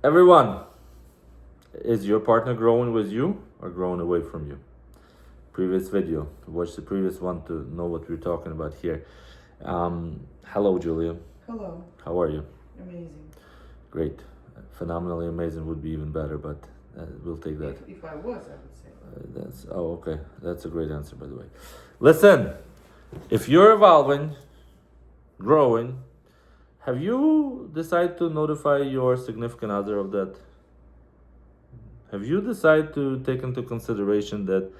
Everyone, is your partner growing with you or growing away from you? Previous video, watch the previous one to know what we're talking about here. Hello, Julia. Hello. How are you? Amazing. Great. Phenomenally amazing would be even better, but we'll take that. If I was, I would say. Okay. That's a great answer, by the way. Listen, if you're evolving, growing, have you decided to notify your significant other of that? Have you decided to take into consideration that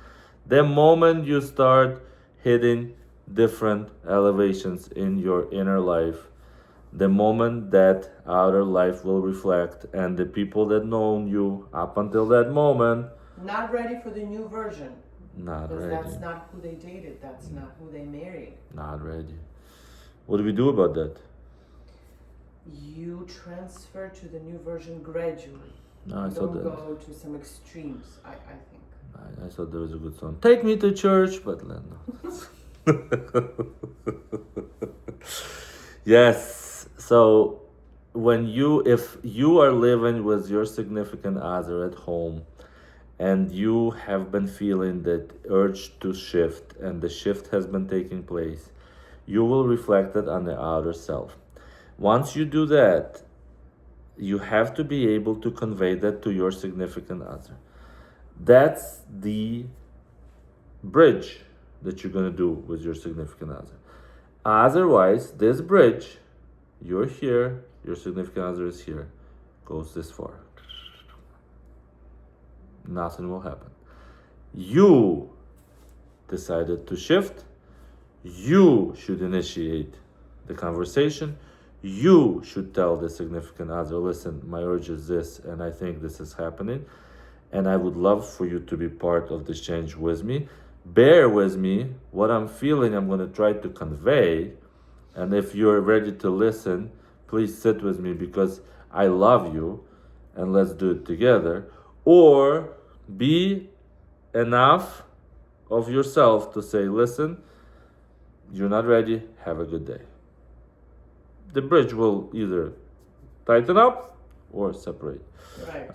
the moment you start hitting different elevations in your inner life, the moment that outer life will reflect, and the people that known you up until that moment, Not ready for the new version. not Because ready. that's not who they dated. That's not who they married. Not ready. What do we do about that? You transfer to the new version gradually. No, I You thought don't that. go to some extremes, I think. I thought there was a good song. Take me to church, but no. Yes. So if you are living with your significant other at home, and you have been feeling that urge to shift, and the shift has been taking place, you will reflect it on the outer self. Once you do that, you have to be able to convey that to your significant other. That's the bridge that you're going to do with your significant other. Otherwise, this bridge, you're here, your significant other is here, goes this far. Nothing will happen. You decided to shift. You should initiate the conversation. You should tell the significant other, listen, my urge is this, and I think this is happening, and I would love for you to be part of this change with me. Bear with me. What I'm feeling, I'm going to try to convey. And if you're ready to listen, please sit with me because I love you, and let's do it together. Or be enough of yourself to say, listen, you're not ready, have a good day. The bridge will either tighten up or separate. Right.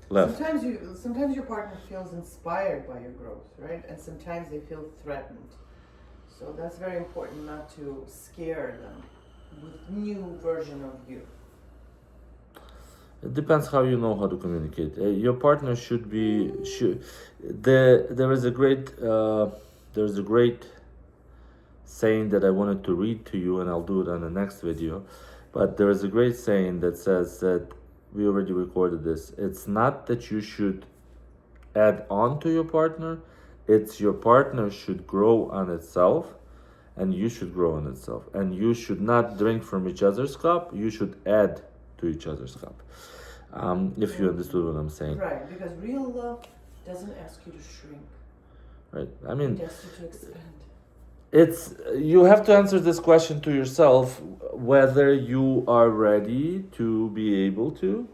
Left. Sometimes your partner feels inspired by your growth, right? And sometimes they feel threatened. So that's very important not to scare them with new version of you. It depends how you know how to communicate. Your partner there is a great saying that I wanted to read to you, and I'll do it on the next video. But there is a great saying that says that we already recorded this. It's not that you should add on to your partner. It's your partner should grow on itself, and you should grow on itself. And you should not drink from each other's cup. You should add to each other's cup. If you understood what I'm saying. Right, because real love doesn't ask you to shrink. Right. I mean, It asks you to expand. You have to answer this question to yourself, whether you are ready to be able to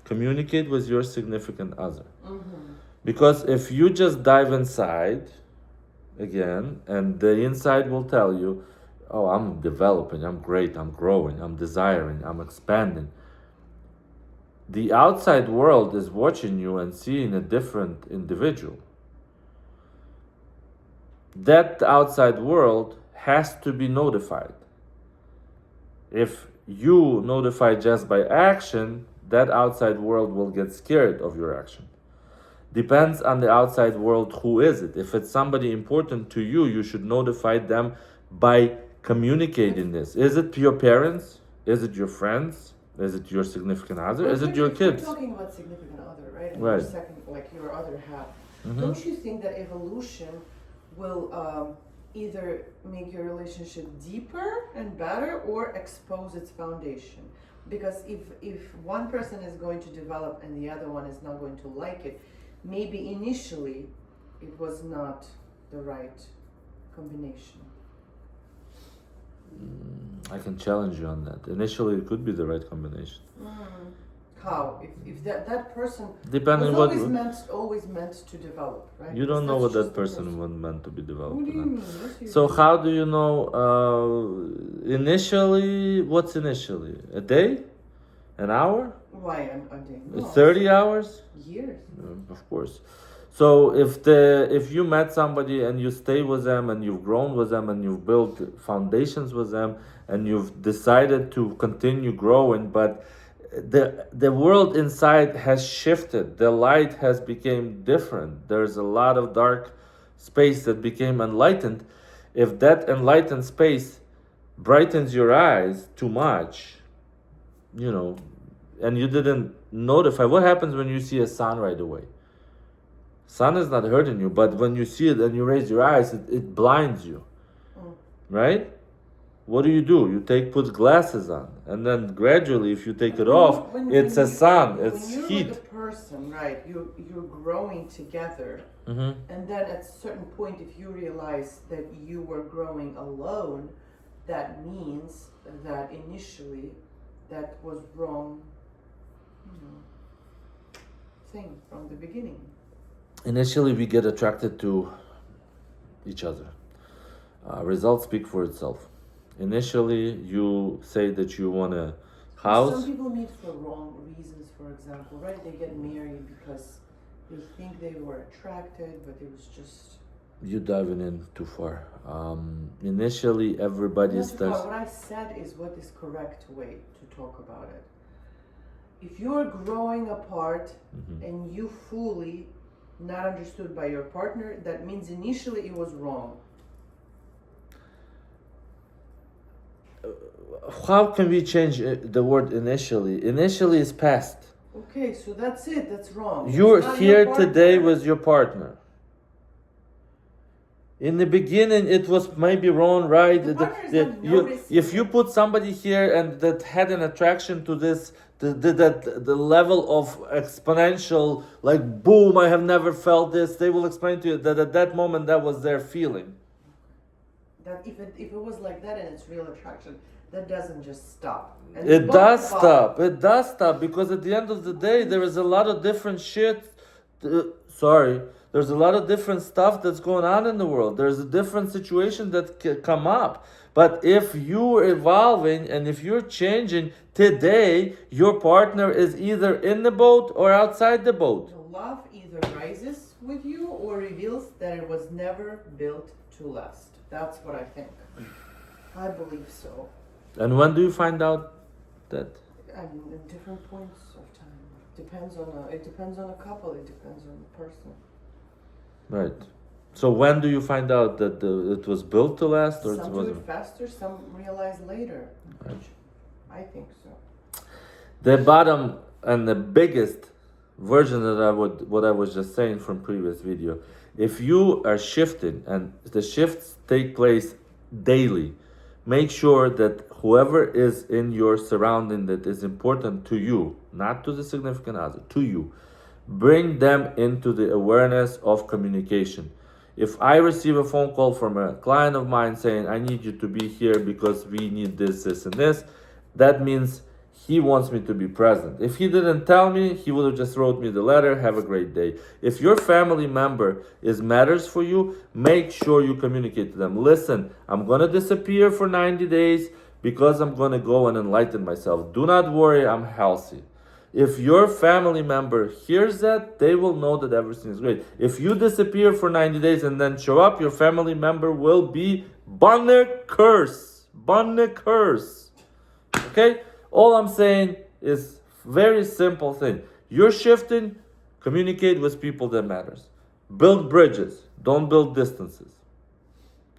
communicate with your significant other. Mm-hmm. Because if you just dive inside again, and the inside will tell you, oh, I'm developing, I'm great, I'm growing, I'm desiring, I'm expanding. The outside world is watching you and seeing a different individual. That outside world has to be notified. If you notify just by action, that outside world will get scared of your action. Depends on the outside world, who is it? If it's somebody important to you, you should notify them by communicating this. Is it your parents? Is it your friends? Is it your significant other? Is it your kids? We're talking about significant other, right? And Right. your second, like your other half. Mhm. Don't you think that evolution will either make your relationship deeper and better or expose its foundation? Because if one person is going to develop and the other one is not going to like it, maybe initially it was not the right combination. I can challenge you on that. Initially, it could be the right combination. How? If that person Depending was what always meant to develop, right? you don't Because know what that's that just the person was meant to be developed. What do you on. mean? Yes, you So do. how do you know? Initially, what's initially? A day? An hour? Why a day? No, 30 hours? years. Of course. So if you met somebody and you stay with them and you've grown with them and you've built foundations with them and you've decided to continue growing, but the world inside has shifted, the light has become different, there's a lot of dark space that became enlightened. If that enlightened space brightens your eyes too much, you know, and you didn't notify, what happens when you see a sun right away? Sun is not hurting you, but when you see it and you raise your eyes, it blinds you, right? What do? You put glasses on, and then gradually, if you take it off, it's a sun, it's when you're heat. with a person, right? You're growing together, Mm-hmm. and then at a certain point, if you realize that you were growing alone, that means that initially that was wrong, thing from the beginning. Initially, we get attracted to each other. Results speak for itself. Initially, you say that you want a house. Some people meet for wrong reasons, for example, right? They get married because they think they were attracted, but it was just... You diving in too far. Initially, everybody starts... What I said is what is correct way to talk about it. If you're growing apart and you fully not understood by your partner, that means initially it was wrong. How can we change the word initially? Initially is past. Okay, so that's it. That's wrong. You're That's here today with your partner. In the beginning, it was maybe wrong, right? If you put somebody here and that had an attraction to this, the level of exponential, like boom, I have never felt this. They will explain to you that at that moment that was their feeling. That if it was like that and it's real attraction, that doesn't just stop. And It does stop. It does stop because at the end of the day, there is a lot of different shit. There's a lot of different stuff that's going on in the world. There's a different situation that can come up. But if you're evolving and if you're changing today, your partner is either in the boat or outside the boat. The love either rises with you or reveals that it was never built to last. That's what I think. I believe so. And when do you find out that? I mean, at different points of time. It depends on a couple. It depends on the person. Right. So when do you find out that it was built to last, or some it do wasn't? it faster. Some realize later. Right. I think so. The bottom and the biggest version that what I was just saying from previous video, if you are shifting and the shifts take place daily, make sure that whoever is in your surrounding that is important to you, not to the significant other, to you, bring them into the awareness of communication. If I receive a phone call from a client of mine saying, I need you to be here because we need this, this, and this, that means he wants me to be present. If he didn't tell me, he would have just wrote me the letter, have a great day. If your family member matters for you, make sure you communicate to them. Listen, I'm going to disappear for 90 days because I'm going to go and enlighten myself. Do not worry, I'm healthy. If your family member hears that, they will know that everything is great. If you disappear for 90 days and then show up, your family member will be Banner curse. Okay? All I'm saying is very simple thing. You're shifting, communicate with people that matters. Build bridges, don't build distances.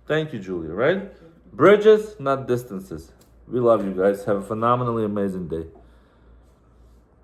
Thank you, Julia, right? Bridges, not distances. We love you guys. Have a phenomenally amazing day.